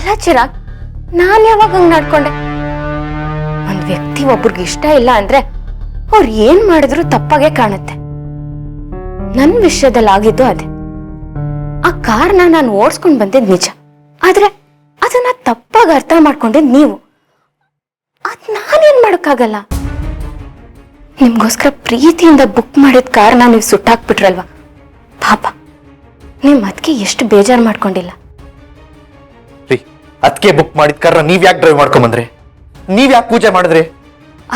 ಅಲ್ಲ ಚಿರಾಗ್, ನಾನು ಯಾವಾಗ ಹಂಗ್ ನಡ್ಕೊಂಡೆ? ಒಂದ್ ವ್ಯಕ್ತಿ ಒಬ್ರಿಗೆ ಇಷ್ಟ ಇಲ್ಲ ಅಂದ್ರೆ ಅವ್ರು ಏನ್ ಮಾಡಿದ್ರು ತಪ್ಪಾಗೆ ಕಾಣುತ್ತೆ. ನನ್ ವಿಷಯದಲ್ಲಿ ಆಗಿದ್ದು ಅದೇ. ಆ ಕಾರ್ನ ನಾನು ಓಡಿಸ್ಕೊಂಡ್ ಬಂದಿದ್ ನಿಜ, ಆದ್ರೆ ಅದನ್ನ ತಪ್ಪಾಗಿ ಅರ್ಥ ಮಾಡ್ಕೊಂಡಿದ್ ನೀವು. ಅದ್ ನಾನೇನ್ ಮಾಡಕ್ಕಾಗಲ್ಲ. ನಿಮ್ಗೋಸ್ಕರ ಪ್ರೀತಿಯಿಂದ ಬುಕ್ ಮಾಡಿದ ಕಾರ್ನ ನೀವು ಸುಟ್ಟಾಕ್ಬಿಟ್ರಲ್ವಾ ಪಾಪ. ನಿಮ್ ಅದಕ್ಕೆ ಎಷ್ಟು ಬೇಜಾರು ಮಾಡ್ಕೊಂಡಿಲ್ಲ. ಅದಕ್ಕೆ ಬುಕ್ ಮಾಡಿದ ಕಾರ್ನ ನೀವ್ ಯಾಕೆ ಡ್ರೈವ್ ಮಾಡ್ಕೊಂಬಂದ್ರಿ? ನೀವ್ ಯಾಕೆ ಪೂಜೆ ಮಾಡಿದ್ರಿ?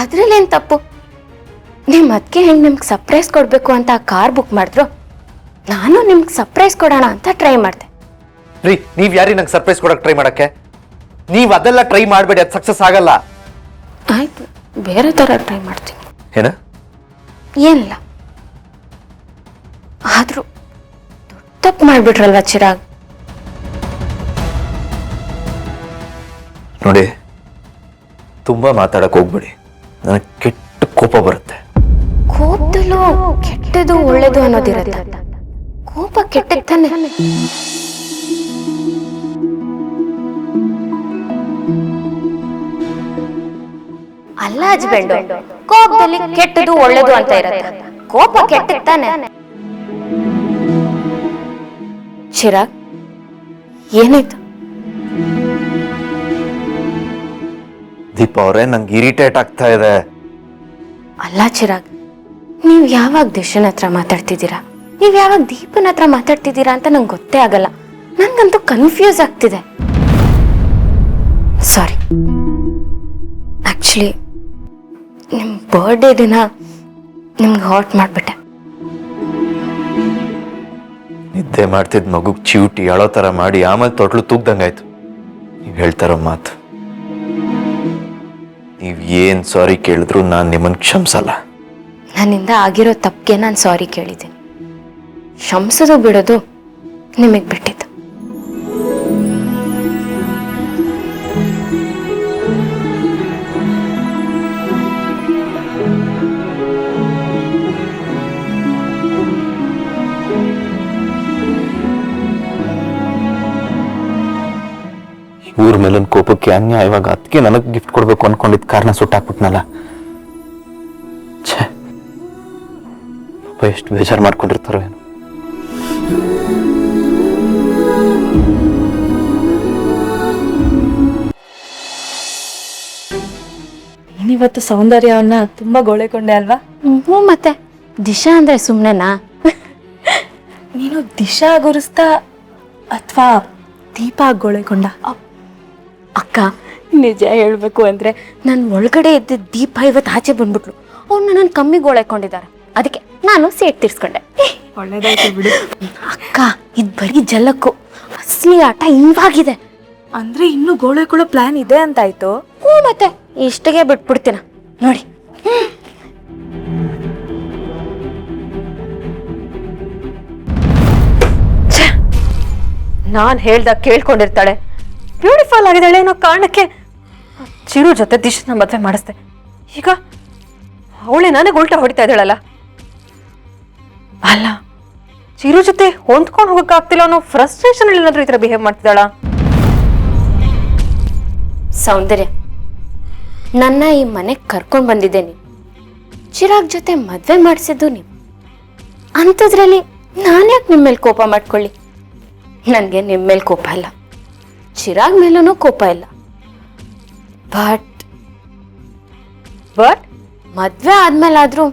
ಅದ್ರಲ್ಲೇನ್ ತಪ್ಪು? ನಿಮ್ ಅದಕ್ಕೆ ಹೆಂಗ್ ನಿಮ್ಗೆ ಸರ್ಪ್ರೈಸ್ ಕೊಡ್ಬೇಕು ಅಂತ ಆ ಕಾರ್ ಬುಕ್ ಮಾಡಿದ್ರು, ನಾನು ನಿಮ್ಗೆ ಸರ್ಪ್ರೈಸ್ ಕೊಡೋಣ ಅಂತ ಟ್ರೈ ಮಾಡ್ದೆ. ನೀವ್ ಯಾರಿ ನಂಗೆ ಸರ್ಪ್ರೈಸ್ ಕೊಡಕ್ ಟ್ರೈ ಮಾಡಕ್ಕೆ? ನೀವ್ ಅದೆಲ್ಲ ಟ್ರೈ ಮಾಡ್ಬೇಡಿ, ಅದು ಸಕ್ಸಸ್ ಆಗಲ್ಲ. ಆಯ್ತು, ಬೇರೆ ತರ ಟ್ರೈ ಮಾಡ್ತೀನಿ. ಏನ? ಏನಿಲ್ಲ, ಆದ್ರೂ ತಪ್ಪು ಮಾಡ್ಬಿಟ್ರಲ್ವಾ ಚಿರಾಗ್. ನೋಡಿ, ತುಂಬಾ ಮಾತಾಡಕ್ ಹೋಗ್ಬೇಡಿ, ನನಗೆ ಕೆಟ್ಟ ಕೋಪ ಬರುತ್ತೆ. ಕೋಪದಲ್ಲೂ ಕೆಟ್ಟದು ಒಳ್ಳೇದು ಅನ್ನೋದಿರತ್ತೆ. ಕೋಪ ಕೆಟ್ಟದ್ ತಾನೆ. ಅಲ್ಲ ಹಸ್ಬೆಂಡ್, ಕೋಪದಲ್ಲಿ ಕೆಟ್ಟದು ಒಳ್ಳೇದು ಅಂತ ಇರತ್ತೆ. ಕೋಪ ಕೆಟ್ಟದ್ ತಾನೆ. ಚಿರಾಗ್, ಏನಾಯ್ತು? ದೀಪ ಅವರೇ, ನಂಗೆ ಇರಿಟೇಟ್ ಆಗ್ತಾ ಇದೆ. ಅಲ್ಲ ಚಿರಾಗ್, ನೀವ್ ಯಾವಾಗ ದಿಶನ್ ಹತ್ರ ಮಾತಾಡ್ತಿದ್ದೀರಾ, ನೀವ್ ಯಾವಾಗ ದೀಪನ್ ಹತ್ರ ಮಾತಾಡ್ತಿದ್ದೀರಾ ಅಂತ ನಂಗೆ ಗೊತ್ತೇ ಆಗಲ್ಲ. ನನ್ಗಂತೂ ಕನ್ಫ್ಯೂಸ್ ಆಗ್ತಿದೆ. ಸಾರಿ, ಆಕ್ಚುಲಿ ನಿಮ್ ಬರ್ಡೇ ದಿನ ನಿಮ್ಗೆ ಹಾಟ್ ಮಾಡ್ಬಿಟ್ಟೆ. ನಿದ್ದೆ ಮಾಡ್ತಿದ್ ಮಗುಗ್ ಚಿವುಟಿ ಅಳೋ ತರ ಮಾಡಿ ಆಮೇಲೆ ತೊಟ್ಲು ತೂಗ್ದಂಗಾಯ್ತು. ನೀವ್ ಹೇಳ್ತಾರೋ ಮಾತು. ನೀವ್ ಏನ್ ಸಾರಿ ಕೇಳಿದ್ರು ನಾನ್ ನಿಮ್ಮನ್ ಕ್ಷಮಿಸಲ್ಲ. ನನ್ನಿಂದ ಆಗಿರೋ ತಪ್ಪಿಗೆ ನಾನು ಸಾರಿ ಕೇಳಿದ್ದೀನಿ. ಕ್ಷಮಿಸೋದು ಬಿಡೋದು ನಿಮಗ್ ಬಿಟ್ಟಿದ್ದು. ಊರ ಮೇಲಿನ ಕೋಪಕ್ಕೆ ಅನ್ಯಾಯವಾಗ ಅದಕ್ಕೆ ನನಗ್ ಗಿಫ್ಟ್ ಕೊಡ್ಬೇಕು ಅನ್ಕೊಂಡಿದ್ ಕಾರಣ ಸುಟ್ಟಾಕ್ಬಿಟ್ನಲ್ಲ. ಎಷ್ಟು ಬೇಜಾರು ಮಾಡ್ಕೊಂಡಿರ್ತಾರೋ ಏನು. ನೀವತ್ತು ಸೌಂದರ್ಯವನ್ನ ತುಂಬಾ ಗೋಳೆಕೊಂಡೆ ಅಲ್ವಾ? ಹ್ಞೂ, ಮತ್ತೆ ದಿಶಾ ಅಂದ್ರೆ ಸುಮ್ನೆನಾ? ನೀನು ದಿಶಾ ಗುರುಸ್ತಾ ಅಥವಾ ದೀಪ ಗೋಳೆಕೊಂಡ? ಅಕ್ಕ, ನಿಜ ಹೇಳ್ಬೇಕು ಅಂದ್ರೆ ನನ್ ಒಳಗಡೆ ಇದ್ದ ದೀಪ ಇವತ್ತು ಆಚೆ ಬಂದ್ಬಿಟ್ಲು. ಅವ್ರನ್ನ ನಾನು ಕಮ್ಮಿ ಗೋಳೆಕೊಂಡಿದ್ದಾರೆ, ಅದಕ್ಕೆ ನಾನು ಸೇಟ್ ತೀರ್ಸ್ಕೊಂಡೆ. ಒಳ್ಳೇದಾಯ್ತು ಬಿಡು. ಅಕ್ಕ, ಇದ್ ಬರೀ ಜಲಕ್ಕೂ, ಅಸಲಿ ಆಟ ಇವಾಗಿದೆ. ಅಂದ್ರೆ ಇನ್ನು ಗೋಳೆಕೊಳ್ಳೋ ಪ್ಲಾನ್ ಇದೆ ಅಂತಾಯ್ತು? ಹ್ಞೂ, ಮತ್ತೆ ಇಷ್ಟಿಗೆ ಬಿಟ್ಬಿಡ್ತೀನ ನೋಡಿ. ನಾನ್ ಹೇಳ್ದಾಗ ಕೇಳ್ಕೊಂಡಿರ್ತಾಳೆ, ಬ್ಯೂಟಿಫುಲ್ ಆಗಿದ್ದಾಳೆ ಅನ್ನೋ ಕಾರಣಕ್ಕೆ ಚಿರು ಜೊತೆ ದಿಶನ ಮದ್ವೆ ಮಾಡಿಸ್ದೆ. ಈಗ ಅವಳೆ ನನಗೆ ಉಲ್ಟಾ ಹೊಡಿತಾ ಇದ್ದಾಳಲ್ಲ. ಅಲ್ಲ, ಚಿರು ಜೊತೆ ಹೊಂದ್ಕೊಂಡು ಹೋಗಕ್ ಆಗ್ತಿಲ್ಲ ಅನ್ನೋ ಫ್ರಸ್ಟ್ರೇಷನ್ ಏನಾದ್ರೂ ಈ ತರ ಬಿಹೇವ್ ಮಾಡ್ತಿದ್ದಾಳ? ಸೌಂದರ್ಯ, ನನ್ನ ಈ ಮನೆಗೆ ಕರ್ಕೊಂಡ್ ಬಂದಿದ್ದೆ ನೀವು, ಚಿರಾಗ್ ಜೊತೆ ಮದ್ವೆ ಮಾಡಿಸಿದ್ದು ನೀವು. ಅಂಥದ್ರಲ್ಲಿ ನಾನ್ಯಾಕೆ ನಿಮ್ಮ ಮೇಲೆ ಕೋಪ ಮಾಡ್ಕೊಳ್ಳಿ? ನನಗೆ ನಿಮ್ಮ ಮೇಲೆ ಕೋಪ ಇಲ್ಲ, ಚಿರಾಗ್ ಮೇಲೂ ಕೋಪ ಇಲ್ಲ. ಬಟ್ ಮದ್ವೆ ಆದ್ಮೇಲಾದ್ರೂ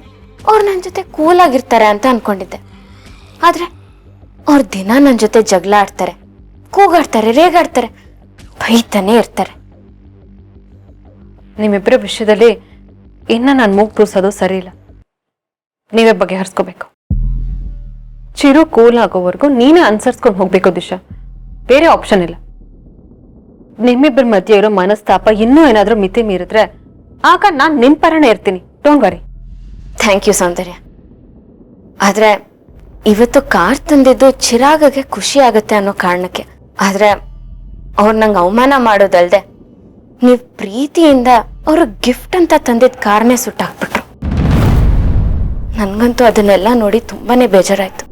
ಅವ್ರು ನನ್ನ ಜೊತೆ ಕೂಲ್ ಆಗಿರ್ತಾರೆ ಅಂತ ಅನ್ಕೊಂಡಿದ್ದೆ. ಆದ್ರೆ ಅವ್ರ ದಿನ ನನ್ನ ಜೊತೆ ಜಗಳ ಆಡ್ತಾರೆ, ಕೂಗಾಡ್ತಾರೆ, ರೇಗಾಡ್ತಾರೆ, ಬೈತಾನೆ ಇರ್ತಾರೆ. ನಿಮ್ಮಿಬ್ಬರ ವಿಷಯದಲ್ಲಿ ಇನ್ನ ನಾನು ಮೂಗ್ ತೂರ್ಸೋದು ಸರಿ ಇಲ್ಲ. ನೀವೇ ಬಗೆಹರಿಸ್ಕೋಬೇಕು. ಚಿರು ಕೂಲ್ ಆಗೋವರೆಗೂ ನೀನೇ ಅನ್ಸರ್ಸ್ಕೊಂಡು ಹೋಗ್ಬೇಕು ದಿಶಾ, ಬೇರೆ ಆಪ್ಷನ್ ಇಲ್ಲ. ನಿಮ್ಮಿಬ್ಬರ ಮಧ್ಯೆ ಇರೋ ಮನಸ್ತಾಪ ಇನ್ನೂ ಏನಾದ್ರೂ ಮಿತಿ ಮೀರಿದ್ರೆ ಆಗ ನಾನ್ ನಿನ್ ಪರನೇ ಇರ್ತೀನಿ. Don't worry. ಥ್ಯಾಂಕ್ ಯು ಸೌಂದರ್ಯ. ಆದ್ರೆ ಇವತ್ತು ಕಾರ್ ತಂದಿದ್ದು ಚಿರಾಗಗೆ ಖುಷಿ ಆಗುತ್ತೆ ಅನ್ನೋ ಕಾರಣಕ್ಕೆ. ಆದ್ರೆ ಅವ್ರು ನಂಗೆ ಅವಮಾನ ಮಾಡೋದಲ್ದೆ ನೀವ್ ಪ್ರೀತಿಯಿಂದ ಅವ್ರ ಗಿಫ್ಟ್ ಅಂತ ತಂದಿದ್ದ ಕಾರ್ನೇ ಸುಟ್ಟಾಕ್ಬಿಟ್ರು. ನನ್ಗಂತೂ ಅದನ್ನೆಲ್ಲ ನೋಡಿ ತುಂಬಾನೇ ಬೇಜಾರಾಯ್ತು.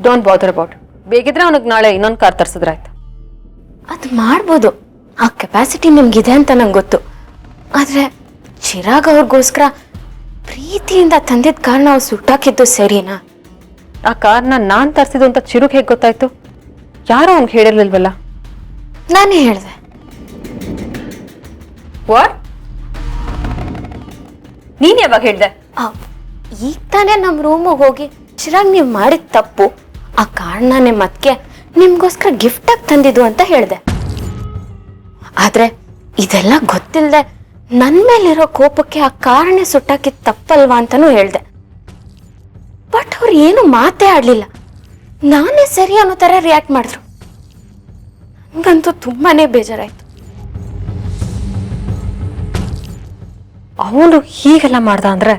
ಡೋಂಟ್ ಬಾದರ್ ಅಬೌಟ್ ಬೇಕಿದ್ರೆ ಅವನಿಗೆ ನಾಳೆ ಇನ್ನೊಂದು ಕಾರ್ ತರ್ಸಿದ್ರಾಯ್ತು. ಅದು ಮಾಡ್ಬೋದು, ಆ ಕೆಪಾಸಿಟಿ ನಿಮ್ಗಿದೆ ಅಂತ ನಂಗೆ ಗೊತ್ತು. ಆದ್ರೆ ಚಿರಾಗ್ ಅವ್ರಿಗೋಸ್ಕರ ಪ್ರೀತಿಯಿಂದ ತಂದಿದ್ದ ಕಾರಣ ಅವ್ರು ಸುಟ್ಟಾಕಿದ್ದು ಸರಿನಾ? ಆ ಕಾರ್ನ ನಾನ್ ತರ್ಸಿದ್ದು ಅಂತ ಚಿರುಗ್ ಹೇಗೆ ಗೊತ್ತಾಯ್ತು? ಯಾರೋ ಅವ್ನಿಗೆ ಹೇಳಿರ್ಲಿಲ್ವಲ್ಲ. ನಾನೇ ಹೇಳಿದೆ. ವಾಟ್? ನೀನ್ ಯಾವಾಗ ಹೇಳ್ದೆ? ಈಗ ತಾನೇ ನಮ್ಮ ರೂಮಿಗೆ ಹೋಗಿ ಚಿರಾಗ್ ನೀವು ಮಾಡಿದ ತಪ್ಪು, ಆ ಕಾರಣ ನಿಮ್ಮ ಅತ್ತಿಗೆ ನಿಮ್ಗೋಸ್ಕರ ಗಿಫ್ಟ್ ಆಗಿ ತಂದಿದ್ದು ಅಂತ ಹೇಳಿದೆ. ಆದ್ರೆ ಇದೆಲ್ಲ ಗೊತ್ತಿಲ್ಲದೆ ನನ್ನ ಮೇಲಿರೋ ಕೋಪಕ್ಕೆ ಆ ಕಾರಣ ಸುಟ್ಟಾಕಿದ ತಪ್ಪಲ್ವಾ ಅಂತಾನೂ ಹೇಳ್ದೆ. ಬಟ್ ಅವ್ರು ಏನು ಮಾತೇ ಆಡ್ಲಿಲ್ಲ, ನಾನೇ ಸರಿ ಅನ್ನೋ ತರ ರಿಯಾಕ್ಟ್ ಮಾಡಿದ್ರು. ನನಗಂತೂ ತುಂಬಾನೇ ಬೇಜಾರಾಯ್ತು. ಅವನು ಹೀಗೆಲ್ಲ ಮಾಡ್ದ ಅಂದ್ರೆ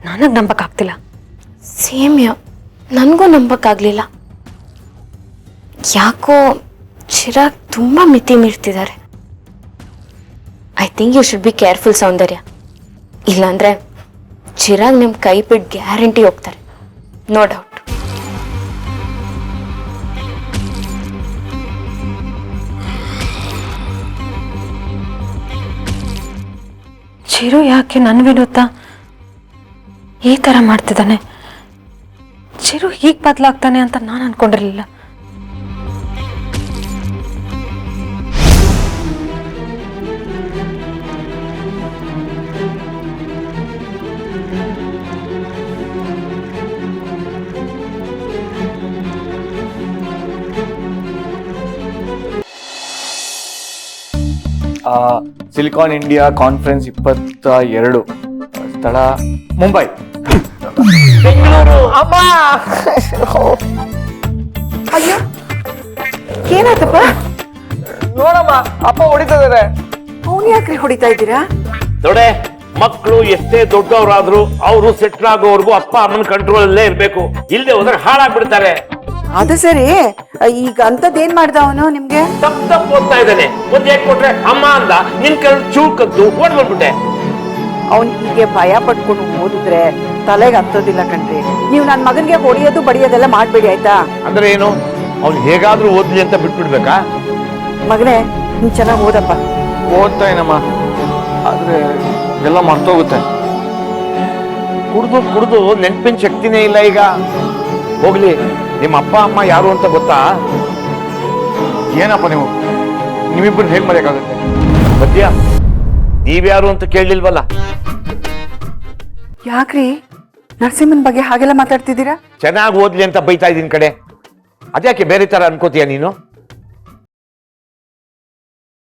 ನನಗ್ ನಂಬಕ್ಕಾಗ್ತಿಲ್ಲ. ಸೇಮ್ಯ, ನನಗೂ ನಂಬಕ್ಕಾಗ್ಲಿಲ್ಲ. ಯಾಕೋ ಚಿರಾಗ್ ತುಂಬಾ ಮಿತಿ ಮೀರ್ತಿದ್ದಾರೆ. I think you should be careful Soundarya. ಇಲ್ಲಾಂದ್ರೆ ಚಿರಾಗ್ ನಿಮ್ ಕೈ ಬಿಟ್ಟು ಗ್ಯಾರಂಟಿ ಹೋಗ್ತಾರೆ, ನೋ ಡೌಟ್. ಚಿರು ಯಾಕೆ ನನ್ನ ವಿರುದ್ಧ ಈ ತರ ಮಾಡ್ತಿದ್ದಾನೆ? ಚಿರು ಹೀಗ್ ಬದಲಾಗ್ತಾನೆ ಅಂತ ನಾನು ಅನ್ಕೊಂಡಿರ್ಲಿಲ್ಲ. ಸಿಲಿಕಾನ್ ಇಂಡಿಯಾ ಕಾನ್ಫರೆನ್ಸ್ 22, ಸ್ಥಳ ಮುಂಬೈ. ಅಮ್ಮ ಅಯ್ಯೋ ಏನಾಯ್ತಪ್ಪ? ನೋಡಮ್ಮ, ಅಪ್ಪ ಹೊಡಿತಿದ್ದಾರೆ. ಅವನ್ ಯಾಕ್ರಿ ಹೊಡಿತಾ ಇದ್ದೀರಾ? ದೊಡೆ ಮಕ್ಕಳು ಎಷ್ಟೇ ದೊಡ್ಡವರಾದ್ರೂ ಅವರು ಸೆಟ್ಲ್ ಆಗೋವರೆಗೂ ಅಪ್ಪ ಅಮ್ಮನ ಕಂಟ್ರೋಲ್ ಅಲ್ಲೇ ಇರ್ಬೇಕು, ಇಲ್ಲದೆ ಹೋದ್ರೆ ಹಾಳಾಗ್ಬಿಡ್ತಾರೆ. ಅದು ಸರಿ, ಈಗ ಅಂತದ್ದೇನ್ ಮಾಡ್ದ ಅವನು ನಿಮ್ಗೆ? ತಪ್ಪು ಓದ್ತಾ ಇದ್ದಾನೆ. ಒಂದ್ ಏಟ್ ಕೊಟ್ರೆ ಅಮ್ಮ ಅಂದ, ನಿನ್ ಕಲ್ ಚೂಳ್ ಕದ್ದು ಓಡ್ ಬಂದ್ಬಿಟ್ಟೆ. ಅವನ್ ಹೀಗೆ ಭಯ ಪಟ್ಕೊಂಡು ಓದಿದ್ರೆ ತಲೆಗೆ ಹತ್ತೋದಿಲ್ಲ ಕಣ್ರಿ. ನೀವು ನನ್ ಮಗನ್ಗೆ ಹೊಡಿಯೋದು ಬಡಿಯೋದೆಲ್ಲ ಮಾಡ್ಬೇಡಿ ಆಯ್ತಾ? ಅಂದ್ರೆ ಏನು, ಅವ್ನು ಹೇಗಾದ್ರೂ ಓದ್ಲಿ ಅಂತ ಬಿಟ್ಬಿಡ್ಬೇಕಾ? ಮಗನೇ, ನೀನ್ ಚೆನ್ನಾಗ್ ಓದಪ್ಪ. ಓದ್ತಾ ಏನಮ್ಮ, ಆದ್ರೆ ಎಲ್ಲ ಮರ್ತೋಗುತ್ತೆ. ಕುಡ್ದು ಕುಡ್ದು ನೆನ್ಪಿನ ಶಕ್ತಿನೇ ಇಲ್ಲ ಈಗ. ಹೋಗ್ಲಿ, ನಿಮ್ಮ ಅಪ್ಪ ಅಮ್ಮ ಯಾರು ಅಂತ ಗೊತ್ತಾ? ಏನಪ್ಪ ನೀವು, ನೀವಿಬ್ಬರು ಹೇಗ್ ಮರೆಯಕ್ಕಾಗುತ್ತೆ? ಸದ್ಯ ನೀವ್ಯಾರು ಅಂತ ಕೇಳಲಿಲ್ವಲ್ಲ. ಯಾಕ್ರಿ ನರಸಿಂಹನ್ ಬಗ್ಗೆ ಹಾಗೆಲ್ಲ ಮಾತಾಡ್ತಿದ್ದೀರಾ? ಚೆನ್ನಾಗಿ ಓದ್ಲಿ ಅಂತ ಬೈತಾ ಇದೀನಿ ಕಡೆ, ಅದ್ಯಾಕೆ ಬೇರೆ ತರ ಅನ್ಕೋತೀಯ ನೀನು?